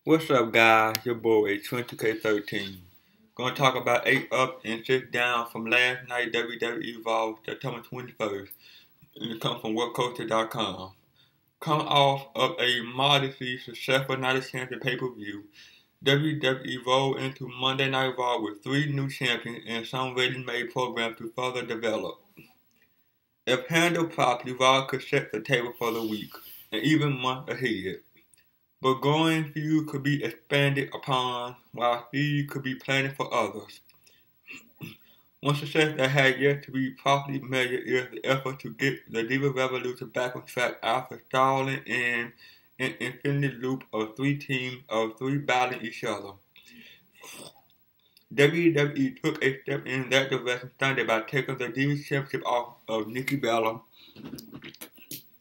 What's up, guys? Your boy 22K13. Gonna talk about 8 up and 6 down from last night WWE Raw, September 21st. And it comes from WhatCulture.com. Coming off of a modestly successful Night of Champions pay-per-view, WWE rolled into Monday Night Raw with 3 new champions and some ready-made programs to further develop. If handled properly, Raw could set the table for the week and even month ahead. But growing feud could be expanded upon, while speed could be planted for others. One success that had yet to be properly measured is the effort to get the Diva Revolution back on track after stalling in an infinite loop of 3 teams of 3 battling each other. WWE took a step in that direction Sunday by taking the Diva Championship off of Nikki Bella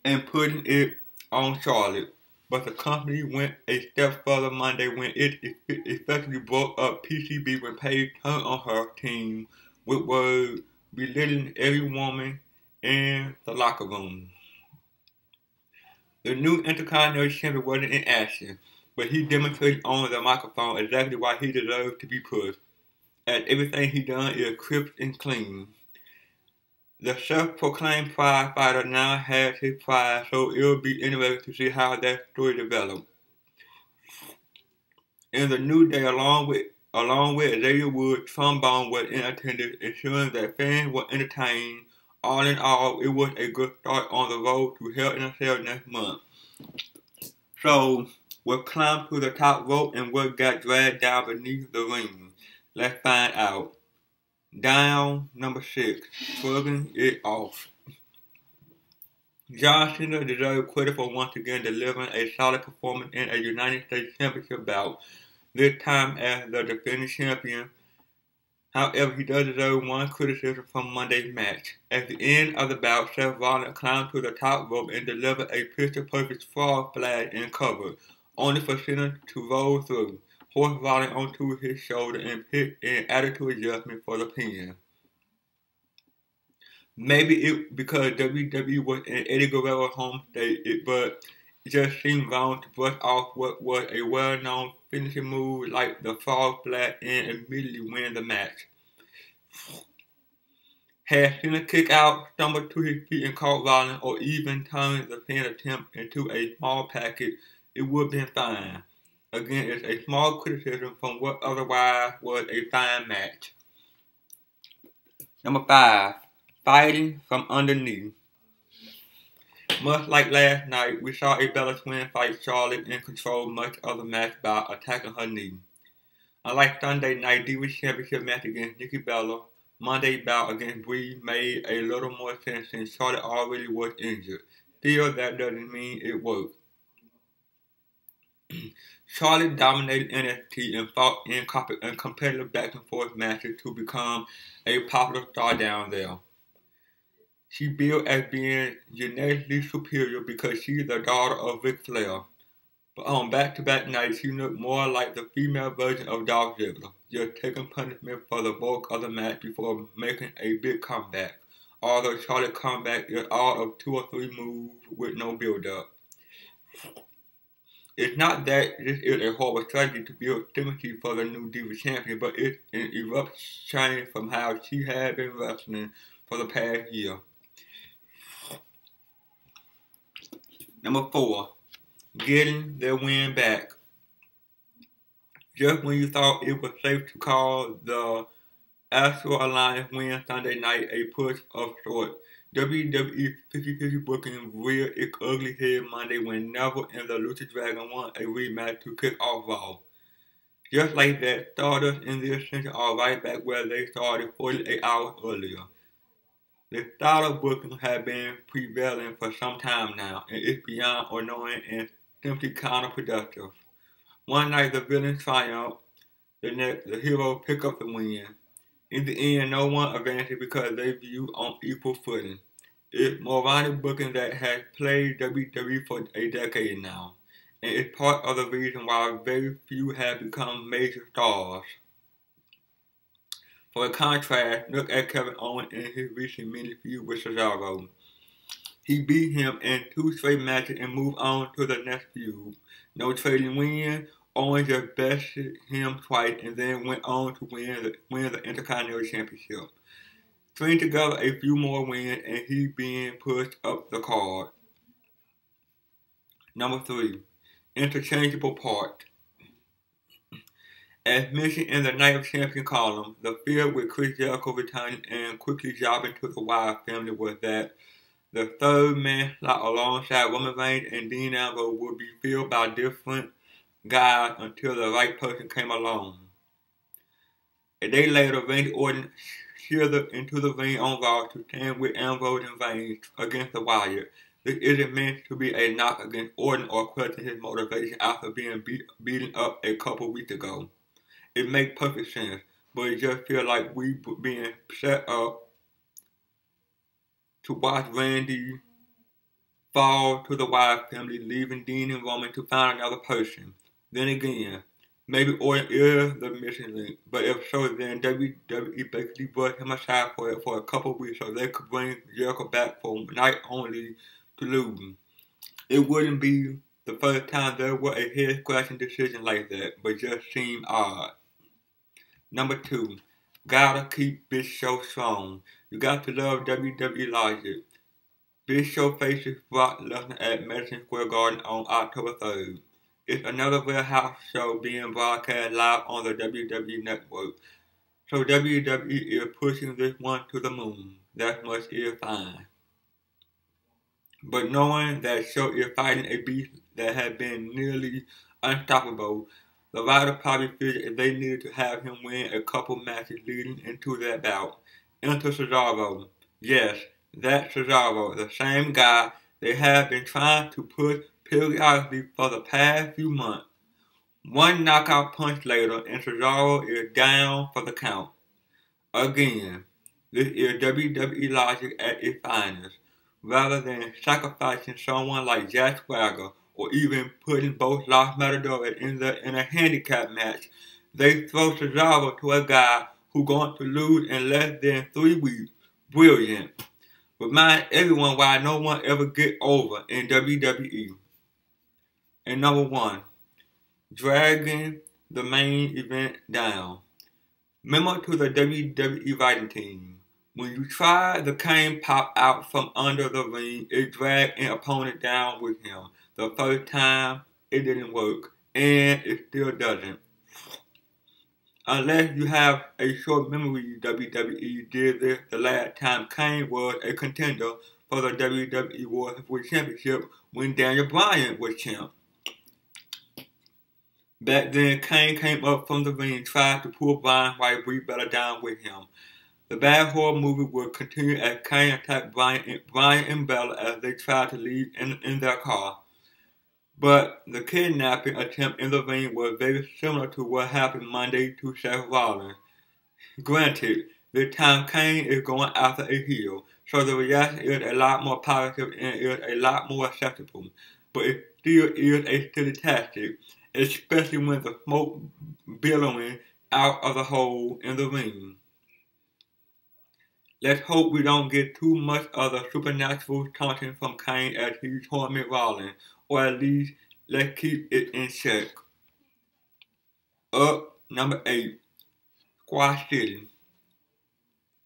and putting it on Charlotte. But the company went a step further Monday when it effectively broke up PCB when Paige turned on her team with words belittling every woman in the locker room. The new Intercontinental Champion wasn't in action, but he demonstrated on the microphone exactly why he deserved to be pushed, as everything he done is crisp and clean. The self-proclaimed prize fighter now has his prize, so it'll be interesting to see how that story develops. In the New Day, along with Xavier Woods, Trombone was in attendance, ensuring that fans were entertained. All in all, it was a good start on the road to Hell in a Cell next month. So, what climbed to the top rope and what got dragged down beneath the ring? Let's find out. Down number 6, shrugging it off. John Cena deserved credit for once again delivering a solid performance in a United States Championship bout, this time as the defending champion. However, he does deserve one criticism from Monday's match. At the end of the bout, Seth Rollins climbed to the top rope and delivered a picture-perfect frog flag and cover, only for Cena to roll through, horse Rollins onto his shoulder and pick an attitude adjustment for the pin. Maybe it because WWE was in Eddie Guerrero's home state, but it just seemed wrong to brush off what was a well-known finishing move like the frog flag and immediately win the match. Had Cena kick out, stumbled to his feet and caught Rollins, or even turned the pin attempt into a small package, it would have been fine. Again, it's a small criticism from what otherwise was a fine match. Number 5. Fighting from underneath. Much like last night, we saw a Bella Twin fight Charlotte and control much of the match by attacking her knee. Unlike Sunday night Diva Championship match against Nikki Bella, Monday's bout against Brie made a little more sense since Charlotte already was injured. Still, that doesn't mean it worked. Charlotte dominated NXT and fought in competitive back-and-forth matches to become a popular star down there. She billed as being genetically superior because she's the daughter of Ric Flair. But on back-to-back nights, she looked more like the female version of Dolph Ziggler, just taking punishment for the bulk of the match before making a big comeback. Although Charlotte's comeback is all of 2 or 3 moves with no build-up. It's not that this is a horrible strategy to build sympathy for the new Diva Champion, but it's an abrupt change from how she had been wrestling for the past year. Number 4. Getting their win back. Just when you thought it was safe to call the Astro Alliance win Sunday night a push of sorts, WWE 50-50 booking reared its ugly head Monday when Neville and the Lucha Dragon won a rematch to kick off Raw. Just like that, Stardust and the Ascension are right back where they started 48 hours earlier. The style of booking has been prevalent for some time now, and it's beyond annoying and simply counterproductive. One night the villains triumph, the next the heroes pick up the win. In the end, no one advances because they view on equal footing. It's moronic booking that has plagued WWE for a decade now, and it's part of the reason why very few have become major stars. For a contrast, look at Kevin Owens in his recent mini feud with Cesaro. He beat him in 2 straight matches and moved on to the next feud. No trading wins Owens just bested him twice and then went on to win the Intercontinental Championship. String together a few more wins and he being pushed up the card. Number 3. Interchangeable part. As mentioned in the Night of Champions column, the fear with Chris Jericho returning and quickly jobbing to the Wyatt family was that the third man slot alongside Roman Reigns and Dean Ambrose would be filled by different guys until the right person came along. A day later, Randy Orton slithered into the ring on Raw to stand with Ambrose and Reigns against the Wyatt. This isn't meant to be a knock against Orton or question his motivation after being beaten up a couple weeks ago. It makes perfect sense, but it just feels like we being set up to watch Randy fall to the Wyatt family, leaving Dean and Roman to find another person. Then again, maybe Orton is the missing link, but if so, then WWE basically brushed him aside for a couple of weeks so they could bring Jericho back for a night only to lose. It wouldn't be the first time there was a head-scratching decision like that, but just seemed odd. Number 2, gotta keep Big Show strong. You got to love WWE logic. Big Show faces Brock Lesnar at Madison Square Garden on October 3rd. It's another Real House show being broadcast live on the WWE Network. So WWE is pushing this one to the moon. That much is fine. But knowing that show is fighting a beast that has been nearly unstoppable, the writer probably figured they needed to have him win a couple matches leading into that bout. Enter Cesaro. Yes, that's Cesaro, the same guy they have been trying to push periodically for the past few months. One knockout punch later and Cesaro is down for the count. Again, this is WWE logic at its finest. Rather than sacrificing someone like Jack Swagger or even putting both Los Matadores in a handicap match, they throw Cesaro to a guy who's going to lose in less than 3 weeks. Brilliant. Remind everyone why no one ever get over in WWE. And number 1, dragging the main event down. Memo to the WWE writing team. When you try the cane pop out from under the ring, it dragged an opponent down with him. The first time, it didn't work, and it still doesn't. Unless you have a short memory, WWE did this the last time Kane was a contender for the WWE World Heavyweight Championship when Daniel Bryan was champ. Back then, Kane came up from the ring and tried to pull Bryan while Brie Bella down with him. The bad horror movie would continue as Kane attacked Bryan and Bella as they tried to leave in their car. But the kidnapping attempt in the ring was very similar to what happened Monday to Seth Rollins. Granted, this time Kane is going after a heel, so the reaction is a lot more positive and is a lot more acceptable. But it still is a silly tactic, especially when the smoke billowing out of the hole in the ring. Let's hope we don't get too much of the supernatural taunting from Kane as he torments Rollins, or at least let's keep it in check. Up number 8, Squash City.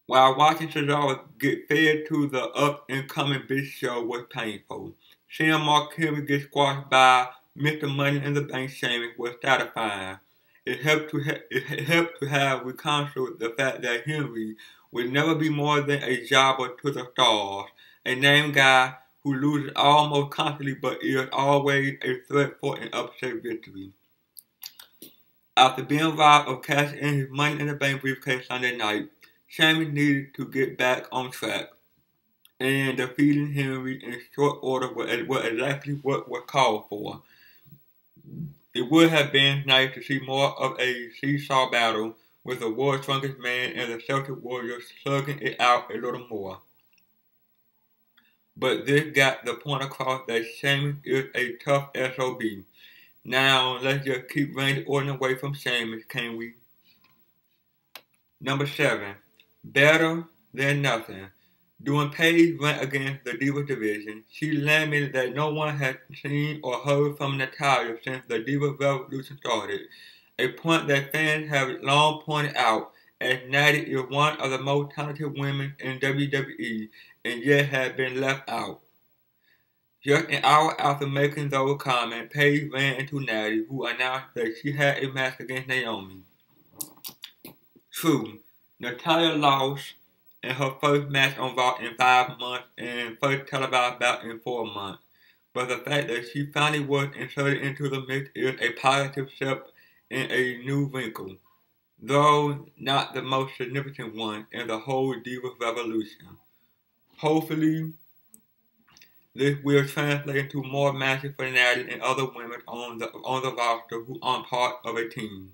While watching Cesaro get fed to the up-and-coming Big Show was painful, seeing Mark Henry get squashed by Mr. Money in the Bank Sheamus was satisfying. It helped to have reconciled the fact that Henry would never be more than a jobber to the stars, a named guy who loses almost constantly but is always a threat for an upset victory. After being robbed of cash in his Money in the Bank briefcase Sunday night, Sheamus needed to get back on track, and defeating Henry in short order was exactly what was called for. It would have been nice to see more of a seesaw battle with the world's strongest man and the Celtic Warriors slugging it out a little more. But this got the point across that Sheamus is a tough SOB. Now, let's just keep Randy Orton away from Sheamus, can we? Number 7, better than nothing. During Paige's rant against the Divas division, she lamented that no one had seen or heard from Natalya since the Divas Revolution started, a point that fans have long pointed out, as Natty is one of the most talented women in WWE and yet has been left out. Just an hour after making those comments, Paige ran into Natty, who announced that she had a match against Naomi. True, Natalya lost in her first match on Raw in 5 months and first televised bout in 4 months, but the fact that she finally was inserted into the mix is a positive step in a new wrinkle, though not the most significant one in the whole Divas revolution. Hopefully, this will translate into more matches for Natty and other women on the roster who aren't part of a team.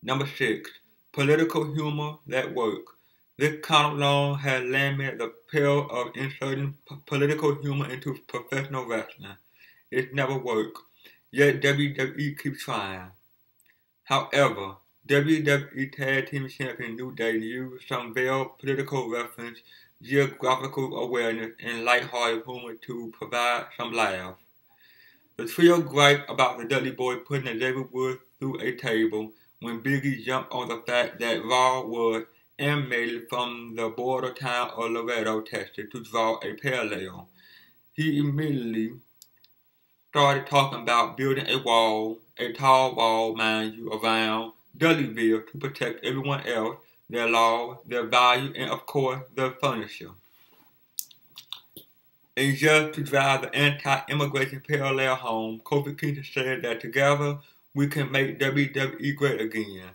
Number 6. Political humor that works. This Conor Long has lamented the peril of inserting political humor into professional wrestling. It's never worked, yet WWE keeps trying. However, WWE Tag Team Champion New Day used some veiled political reference, geographical awareness, and lighthearted humor to provide some laughs. The trio griped about the Dudley Boy putting Xavier Woods through a table when Biggie jumped on the fact that Raw was animated from the border town of Laredo, Texas, to draw a parallel. He immediately started talking about building a wall, a tall wall, mind you, around Dudleyville to protect everyone else, their laws, their value, and of course, their furniture. And just to drive the anti-immigration parallel home, Kofi Kingston said that together we can make WWE great again.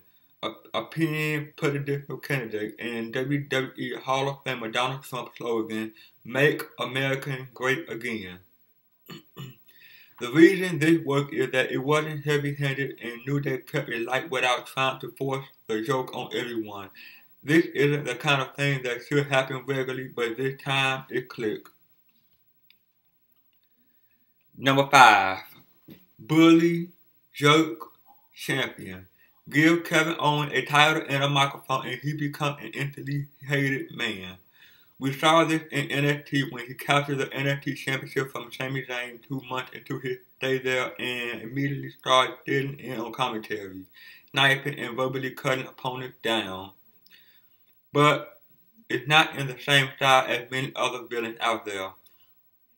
A pin presidential candidate and WWE Hall of Famer Donald Trump's slogan, "Make America Great Again." The reason this worked is that it wasn't heavy-handed and New Day kept it light without trying to force the joke on everyone. This isn't the kind of thing that should happen regularly, but this time it clicked. Number 5. Bully, Jerk, Champion. Give Kevin Owens a title and a microphone and he becomes an instantly hated man. We saw this in NXT when he captured the NXT Championship from Sami Zayn 2 months into his stay there and immediately started sitting in on commentary, sniping and verbally cutting opponents down. But it's not in the same style as many other villains out there.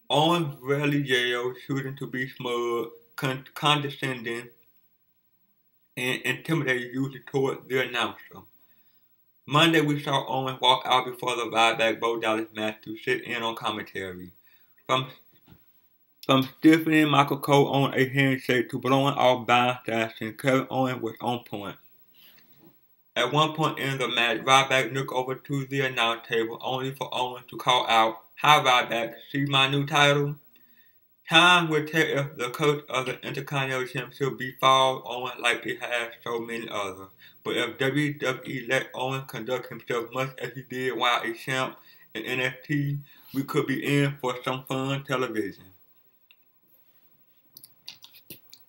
Owens rarely yells, shooting to be smug, condescending, and intimidating usually toward the announcer. Monday we saw Owens walk out before the Ryback Bo Dallas match to sit in on commentary. From stiffening Michael Cole on a handshake to blowing off Brian Saxton, Kevin Owens was on point. At one point in the match, Ryback looked over to the announce table only for Owens to call out, "Hi Ryback, see my new title?" Time will tell if the coach of the Intercontinental Championship befalls Owens like it has so many others. But if WWE let Owens conduct himself much as he did while a champ in NXT, we could be in for some fun television.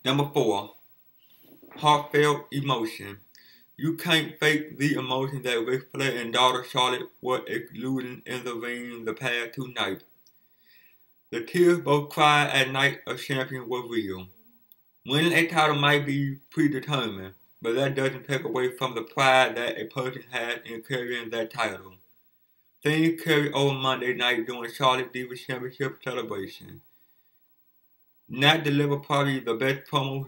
Number 4. Heartfelt emotion. You can't fake the emotion that Ric Flair and daughter Charlotte were exuding in the ring the past 2 nights. The tears both cried at Night of Champions were real. Winning a title might be predetermined, but that doesn't take away from the pride that a person has in carrying that title. Things carried over Monday night during Charlotte Divas Championship celebration. Nate delivered probably the best promo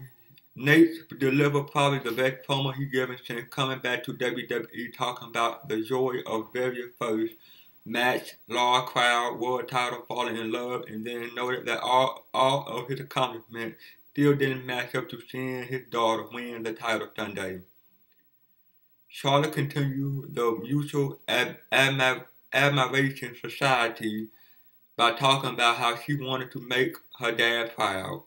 he given since coming back to WWE, talking about the joy of very first match, large crowd, world title, falling in love, and then noted that all of his accomplishments still didn't match up to seeing his daughter win the title Sunday. Charlotte continued the Mutual Admiration Society by talking about how she wanted to make her dad proud.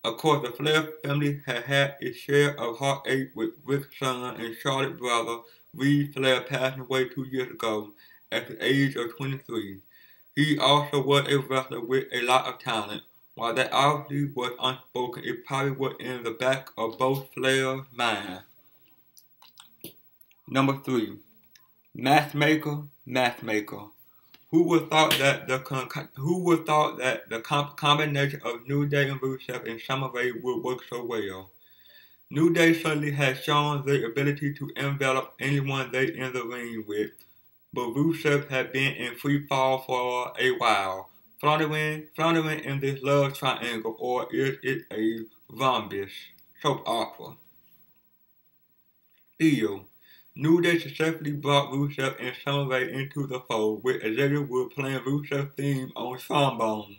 Of course, the Flair family had its share of heartache with Ric's son and Charlotte's brother, Reed Flair, passing away 2 years ago at the age of 23. He also was a wrestler with a lot of talent. While that obviously was unspoken, it probably was in the back of both Flair's minds. Number 3. Matchmaker. Who would thought that the combination of New Day and Rusev and Summer Rae would work so well? New Day certainly has shown their ability to envelop anyone they in the ring with, but Rusev had been in free fall for a while, floundering in this love triangle, or is it a zombish soap opera? Deal. New Day successfully brought Rusev and Summer Rae into the fold, with Xavier Woods playing Rusev's theme on trombone.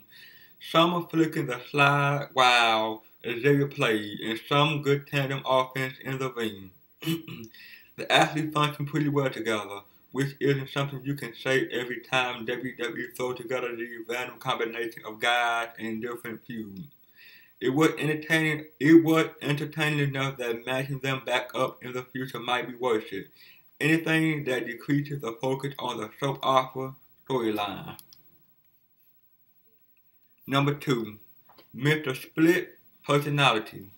Summer flicking the slide while Xavier played, and some good tandem offense in the ring. They actually function pretty well together, which isn't something you can say every time WWE throws together these random combination of guys in different feuds. It was entertaining enough that matching them back up in the future might be worth it. Anything that decreases the focus on the soap opera storyline. Number 2, Mr. Split Personality.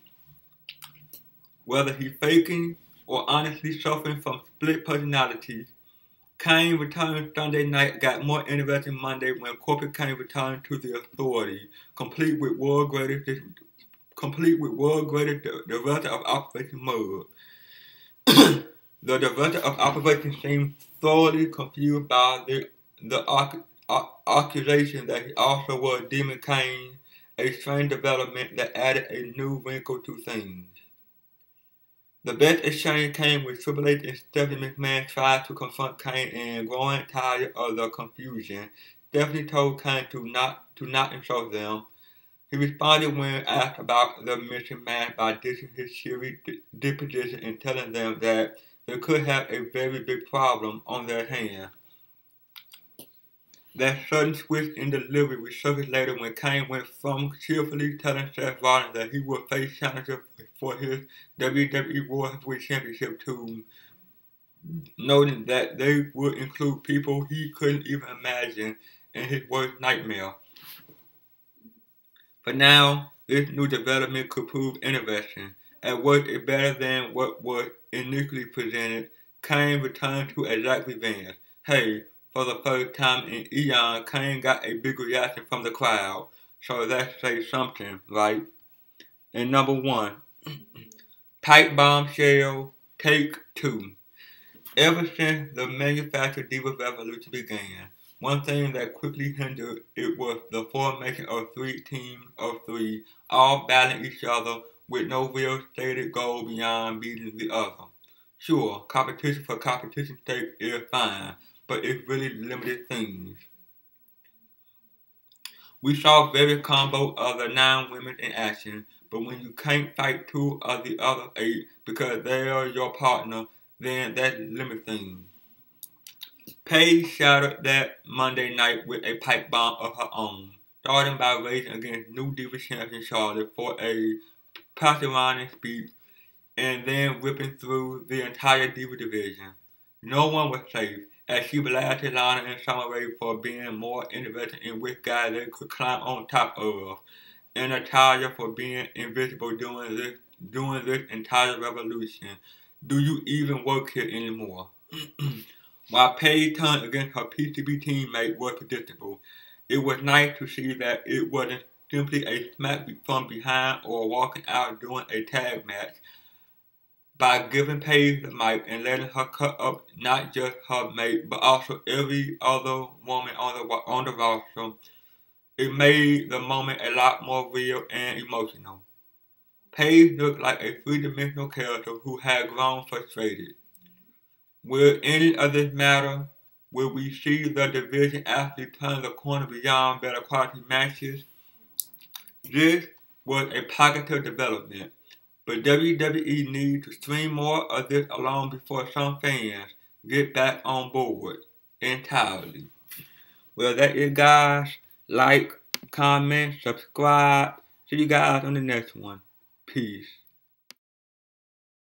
Whether he's faking or honestly suffering from split personalities, Kane returning Sunday night got more interesting Monday when Corporate Kane returned to the Authority, complete with world greatest director of Operation Mud. The director of Operation seemed thoroughly confused by the accusation that he also was Demon Kane, a strange development that added a new wrinkle to things. The best exchange came when Triple H and Stephanie McMahon tried to confront Kane, and growing tired of the confusion, Stephanie told Kane to not insult them. He responded when asked about the missing match by dishing his cheery disposition and telling them that they could have a very big problem on their hands. That sudden switch in delivery resurfaced later when Kane went from cheerfully telling Seth Rollins that he would face challenges for his WWE World Heavyweight Championship to noting that they would include people he couldn't even imagine in his worst nightmare. But now, this new development could prove interesting. At worst, it's better than what was initially presented. Kane returned to exact revenge. Hey, for the first time in eons, Kane got a big reaction from the crowd. So let's say something, right? And number 1, Pipe Bombshell, Take 2. Ever since the manufactured Diva Revolution began, one thing that quickly hindered it was the formation of 3 teams of 3, all battling each other with no real stated goal beyond beating the other. Sure, competition for competition's sake is fine, but it's really limited things. We saw various combos of the 9 women in action, but when you can't fight 2 of the other 8 because they are your partner, then that limits things. Paige shattered that Monday night with a pipe bomb of her own, starting by raging against new Diva champion Charlotte for a patriotic speech, and then whipping through the entire Diva division. No one was safe, as she blasted Lana and Summer Rae for being more interested in which guy they could climb on top of, and Natalya for being invisible during this entire revolution. Do you even work here anymore? While Paige turned against her PCB teammate was predictable, it was nice to see that it wasn't simply a smack from behind or walking out during a tag match. By giving Paige the mic and letting her cut up not just her mate, but also every other woman on the roster, it made the moment a lot more real and emotional. Paige looked like a 3-dimensional character who had grown frustrated. Will any of this matter? Will we see the division actually turn the corner beyond better quality matches? This was a positive development, but WWE needs to stream more of this along before some fans get back on board entirely. Well, that is, guys. Like, comment, subscribe. See you guys on the next one. Peace.